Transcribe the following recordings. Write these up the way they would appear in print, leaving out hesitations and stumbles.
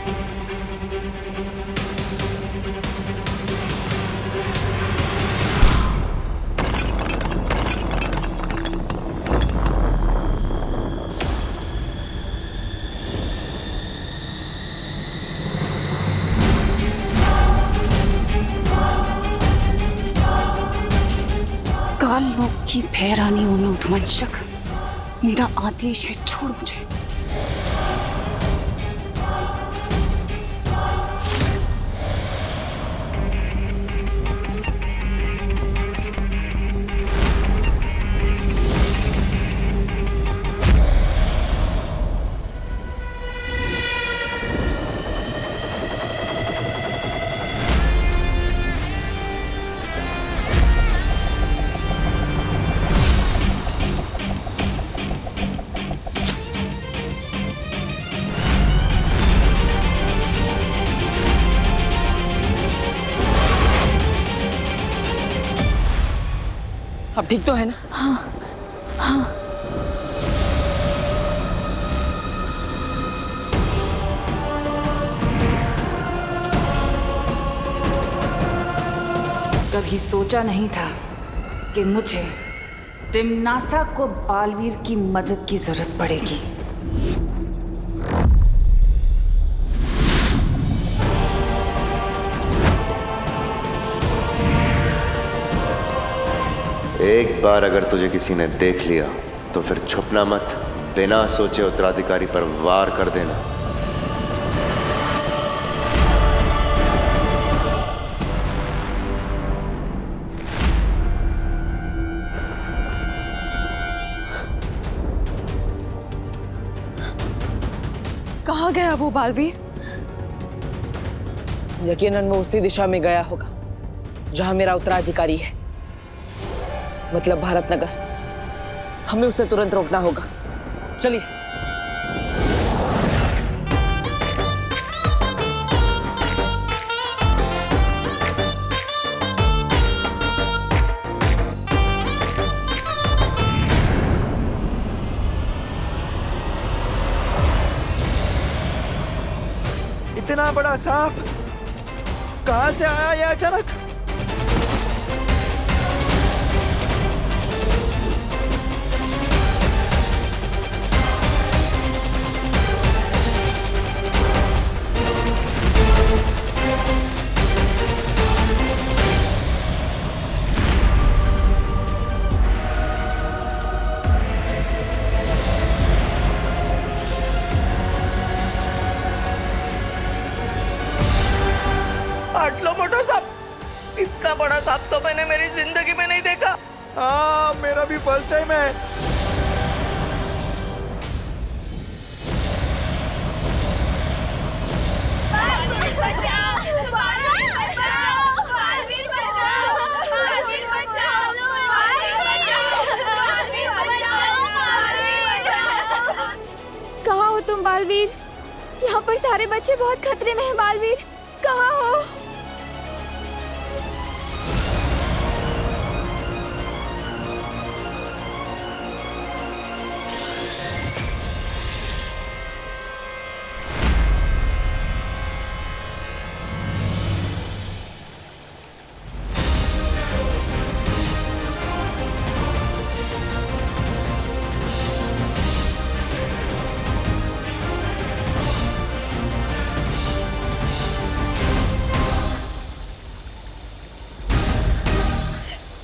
काल लोक की भैरानी हूं मैं उद्वंशक। मेरा आदेश है, छोड़ मुझे। अब ठीक तो है ना? हाँ हाँ। कभी सोचा नहीं था कि मुझे तिम्नासा को बालवीर की मदद की जरूरत पड़ेगी। एक बार अगर तुझे किसी ने देख लिया तो फिर छुपना मत, बिना सोचे उत्तराधिकारी पर वार कर देना। कहाँ गया वो बालवीर? यकीनन वो उसी दिशा में गया होगा जहां मेरा उत्तराधिकारी है, मतलब भारतनगर। हमें उसे तुरंत रोकना होगा। चलिए। इतना बड़ा सांप कहां से आया ये अचानक? आटलो मोटा सांप, इतना बड़ा सांप तो मैंने मेरी जिंदगी में नहीं देखा। हाँ, मेरा भी फर्स्ट टाइम है। कहाँ हो तुम बालवीर? यहाँ पर सारे बच्चे बहुत खतरे में हैं। बालवीर कहाँ हो?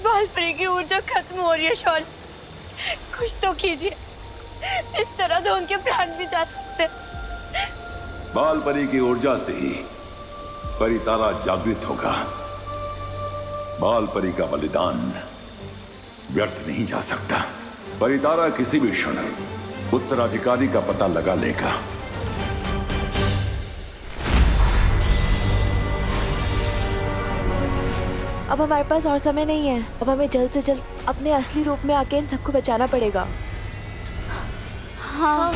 बालपरी की ऊर्जा खत्म हो रही है शॉल, कुछ तो कीजिए। इस तरह तो उनके प्राण भी जा सकते। बालपरी की ऊर्जा से ही परितारा जागृत होगा। बालपरी का बलिदान व्यर्थ नहीं जा सकता। परितारा किसी भी क्षण उत्तराधिकारी का पता लगा लेगा। अब हमारे पास और समय नहीं है। अब हमें जल्द से जल्द अपने असली रूप में आके इन सबको बचाना पड़ेगा। हाँ।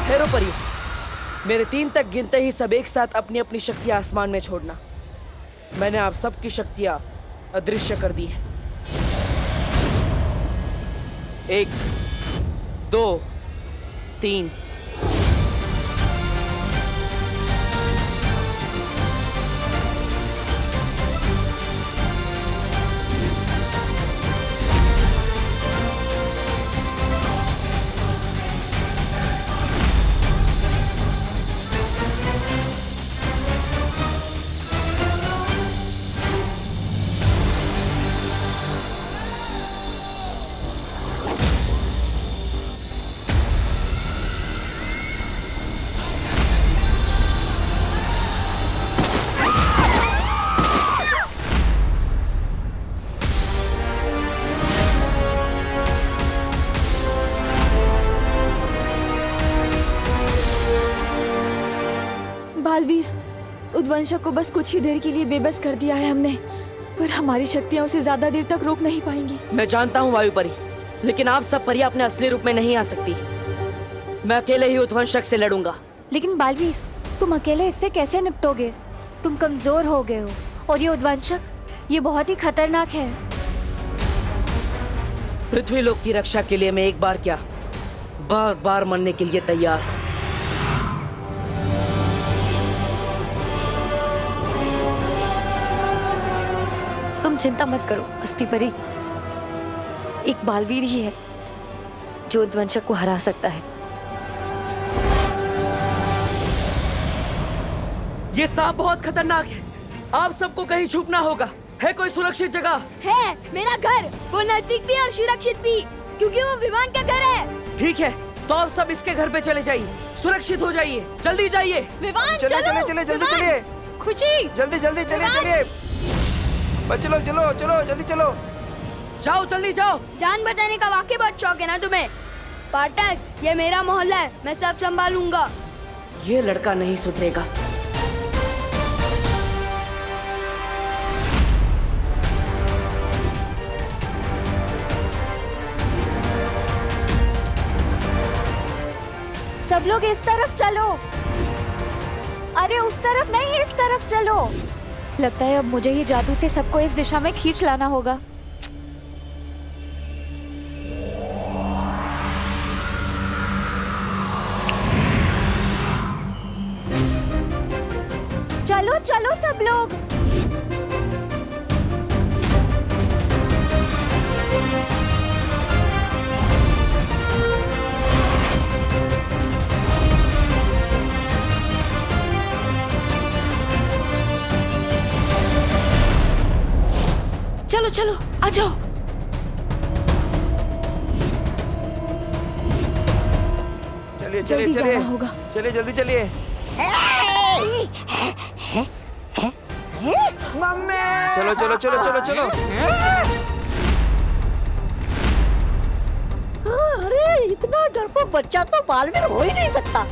ठहरो परियों, मेरे 3 तक गिनते ही सब एक साथ अपनी अपनी शक्तियां आसमान में छोड़ना। मैंने आप सबकी शक्तियां अदृश्य कर दी हैं। 1 2 3। बालवीर, उद्वंशक को बस कुछ ही देर के लिए बेबस कर दिया है हमने, पर हमारी शक्तियां उसे ज्यादा देर तक रोक नहीं पाएंगी। मैं जानता हूँ वायु परी, लेकिन आप सब परियां अपने असली रूप में नहीं आ सकती। मैं अकेले ही उद्वंशक से लड़ूंगा। लेकिन बालवीर, तुम अकेले इससे कैसे निपटोगे? तुम कमजोर हो गए हो, और ये उद्वंशक, ये बहुत ही खतरनाक है। पृथ्वी लोक की रक्षा के लिए मैं एक बार क्या, बार बार मरने के लिए तैयार। तुम चिंता मत करो अस्थि परी, एक बालवीर ही है जो उद्वंशक को हरा सकता है। ये सांप बहुत खतरनाक है, आप सबको कहीं छुपना होगा। है कोई सुरक्षित जगह? है मेरा घर, वो नजदीक भी और सुरक्षित भी, क्योंकि वो विवान का घर है। ठीक है, तो आप सब इसके घर पे चले जाइए, सुरक्षित हो जाइए, जल्दी जाइए। विवान चले चलो, चले चले जल्दी विवान, चलिए, खुशी, जल्दी जल्दी चलिए विवान। चलिए। चलो चलो चलो जल्दी चलो। जाओ जल्दी जाओ। जान बचाने का वाकई बहुत शौक है ना तुम्हें? पार्टनर, ये मेरा मोहल्ला है, मैं सब संभालूंगा। ये लड़का नहीं सुधरेगा। सब लोग इस तरफ चलो। अरे उस तरफ नहीं, इस तरफ चलो। लगता है अब मुझे ही जादू से सबको इस दिशा में खींच लाना होगा। चलो चलो सब लोग। चलो चलो आ जाओ। चलिए चलिए जल्दी चलिए जाना होगा। चलिए जल्दी चलिए। चलो चलो चलो चलो चलो। अरे इतना डरपोक बच्चा तो बालवीर हो ही नहीं सकता।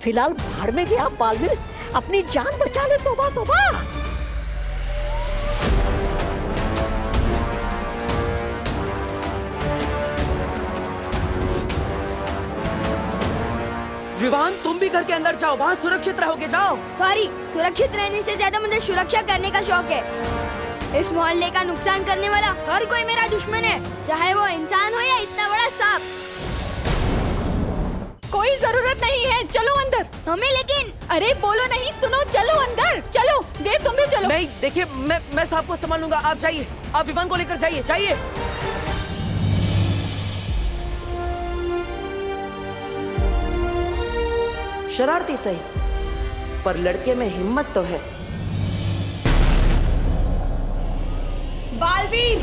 फिलहाल भाड़ में गया बालवीर, अपनी जान बचा ले। तोबा तोबा। विवान, तुम भी घर के अंदर जाओ, वहाँ सुरक्षित रहोगे। जाओ। सॉरी, सुरक्षित रहने से ज्यादा मुझे सुरक्षा करने का शौक है। इस मोहल्ले का नुकसान करने वाला हर कोई मेरा दुश्मन है, चाहे वो इंसान हो या इतना बड़ा सांप। कोई जरूरत नहीं है, चलो अंदर। हमें लेकिन। अरे बोलो नहीं, सुनो, चलो अंदर चलो। देव तुम भी चलो। नहीं, देखिए मैं सांप को संभालूंगा, आप जाइए। आप विवान को लेकर जाइए, जाइए। शरारती सही, पर लड़के में हिम्मत तो है। बालवीर,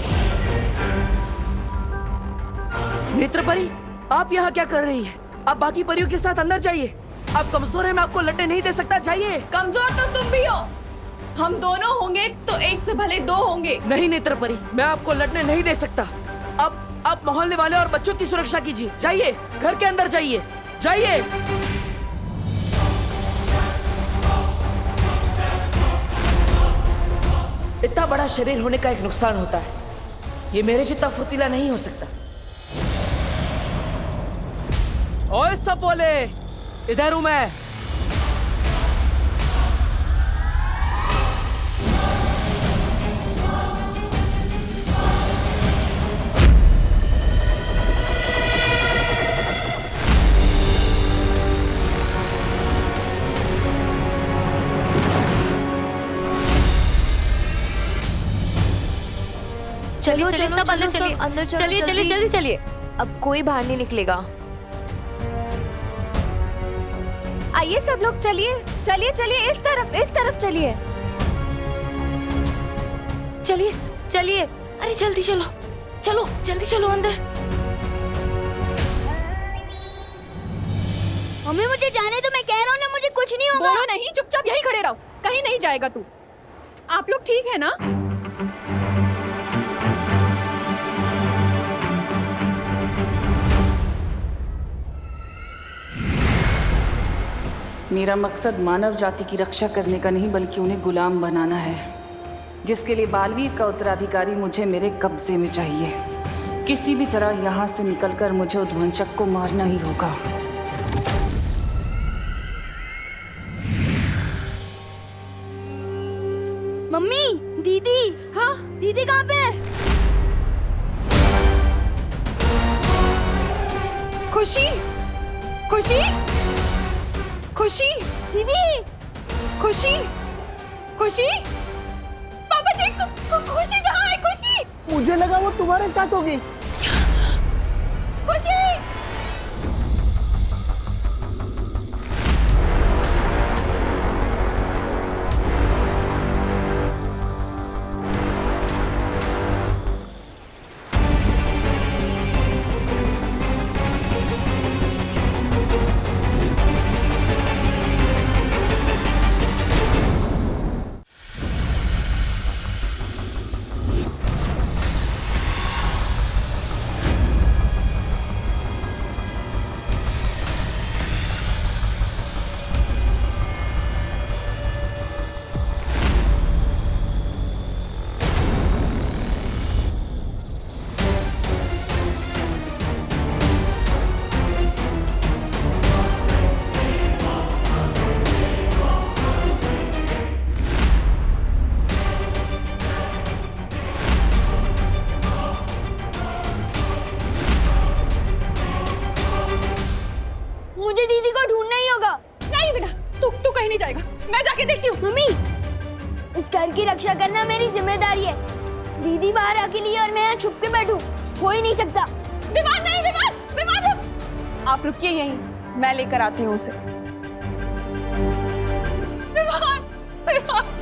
नेत्र परी, आप यहाँ क्या कर रही है? आप बाकी परियों के साथ अंदर जाइए। आप कमजोर हैं, मैं आपको लड़ने नहीं दे सकता, जाइए। कमजोर तो तुम भी हो। हम दोनों होंगे तो एक से भले दो होंगे। नहीं नेत्र परी, मैं आपको लड़ने नहीं दे सकता। अब आप मोहल्ले वाले और बच्चों की सुरक्षा कीजिए, जाइए, घर के अंदर जाइए, जाइए। इतना बड़ा शरीर होने का एक नुकसान होता है, ये मेरे जितना फुर्तीला नहीं हो सकता। ओए सब बोले, इधर हूं मैं। चलिए चलिए सब अंदर चलिए, अंदर चलो, चलिए चलिए जल्दी। जल्दी चलिए। अब कोई बाहर नहीं निकलेगा। आइए सब लोग, चलिए चलिए चलिए, इस तरफ चलिए। चलिए चलिए, अरे जल्दी चलो, चलो जल्दी चलो अंदर। मम्मी मुझे जाने दो, मैं कह रहा हूँ ना, मुझे कुछ नहीं होगा। बोलो नहीं, चुपचाप यहीं खड़े रहो, कहीं नहीं जाएगा तू। आप लोग ठीक है ना? मेरा मकसद मानव जाति की रक्षा करने का नहीं, बल्कि उन्हें गुलाम बनाना है, जिसके लिए बालवीर का उत्तराधिकारी मुझे मेरे कब्जे में चाहिए। किसी भी तरह यहाँ से निकलकर मुझे उद्वंशक को मारना ही होगा। मम्मी, दीदी। हाँ, दीदी कहाँ पे है? खुशी, खुशी, खुशी, दीदी। खुशी, खुशी, पापा जी, खुशी कहाँ है? खुशी, मुझे लगा वो तुम्हारे साथ होगी। खुशी। मुझे दीदी को ढूंढना ही होगा। नहीं बेटा, तू कहीं नहीं जाएगा, मैं जाके देखती हूँ। मम्मी, इस घर की रक्षा करना मेरी जिम्मेदारी है। दीदी बाहर अकेली है और मैं यहाँ छुप के बैठूं, हो ही नहीं सकता। विमान नहीं, विमान रुक। आप रुकिए यहीं, मैं लेकर आती हूँ उसे। विमान, विमान।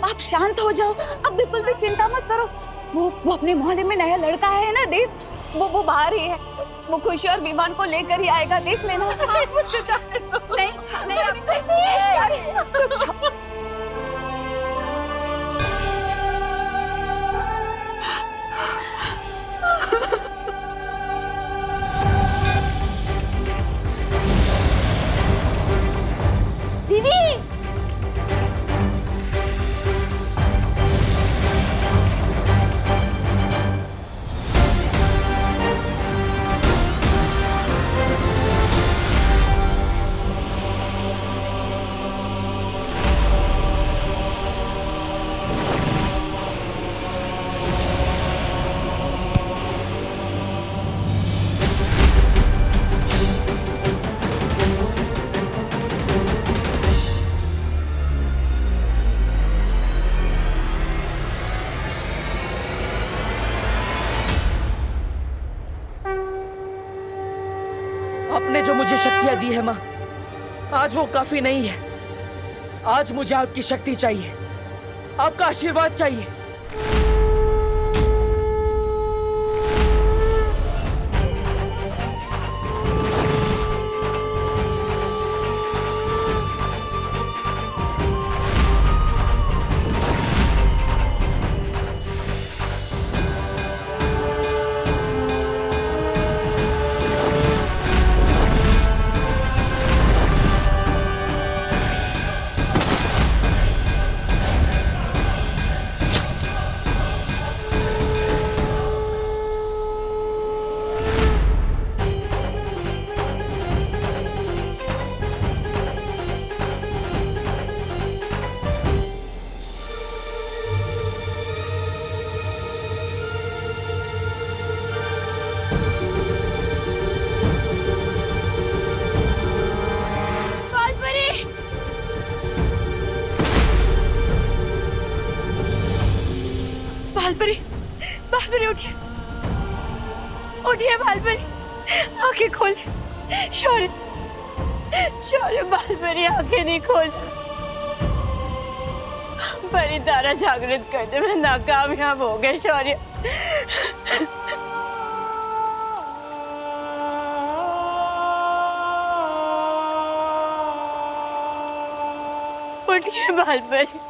आप शांत हो जाओ, अब बिल्कुल भी चिंता मत करो। वो अपने मोहल्ले में नया लड़का है ना देव, वो बाहर ही है। वो खुशी और विमान को लेकर ही आएगा, देख लेना। मुझे जाने दो। नहीं नहीं खुशी, दीदी। दी है माँ, आज वो काफी नहीं है। आज मुझे आपकी शक्ति चाहिए, आपका आशीर्वाद चाहिए। बालपरी, बालपरी उठिए, उठिए बालपरी, आंखें खोल। शौर्य, शौर्य बालपरी आंखें नहीं खोल। परी तारा जागृत करने में नाकामयाब हो गए शौर्य। उठिए बालपरी।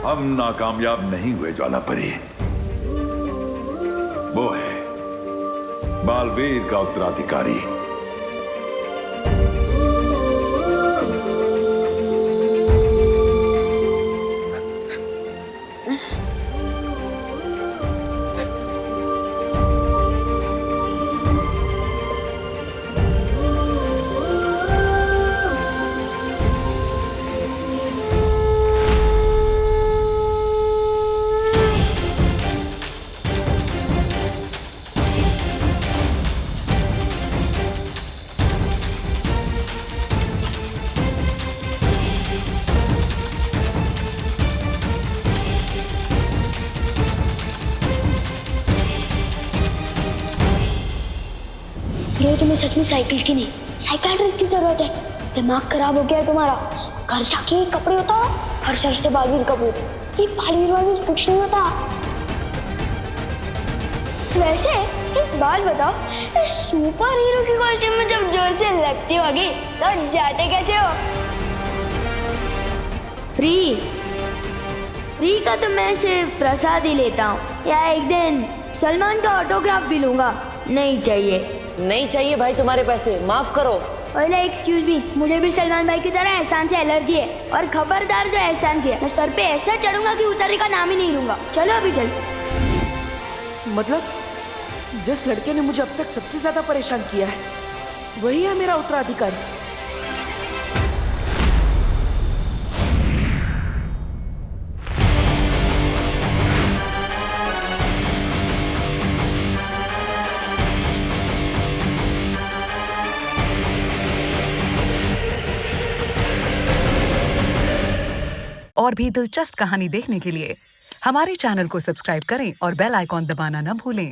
हम नाकामयाब नहीं हुए ज्वालापरी। वो है बालवीर का उत्तराधिकारी। ये तुम्हें सच में साइकिल की नहीं, साइकियाट्रिस्ट की जरूरत है। दिमाग खराब हो गया है तुम्हारा। घर जाके कपड़े उतारो, हर शहर से बालवीर का भूत। ये बालवीर वालवीर कुछ नहीं होता। वैसे एक बात बताओ, इस सुपर हीरो की कॉस्ट्यूम में जब जोर से लगती होगी तो जाते कैसे हो? फ्री फ्री का तो मैं सिर्फ प्रसाद ही लेता हूँ, या एक दिन सलमान का ऑटोग्राफ भी लूंगा। नहीं चाहिए। नहीं चाहिए भाई तुम्हारे पैसे, माफ करो। ओले एक्सक्यूज मी, मुझे भी सलमान भाई की तरह एहसान से एलर्जी है। और खबरदार जो एहसान किया, मैं सर पे ऐसा चढ़ूंगा कि उतरने का नाम ही नहीं लूंगा। चलो अभी चल। मतलब जिस लड़के ने मुझे अब तक सबसे ज्यादा परेशान किया है वही है मेरा उत्तराधिकारी। और भी दिलचस्प कहानी देखने के लिए हमारे चैनल को सब्सक्राइब करें और बेल आइकॉन दबाना न भूलें।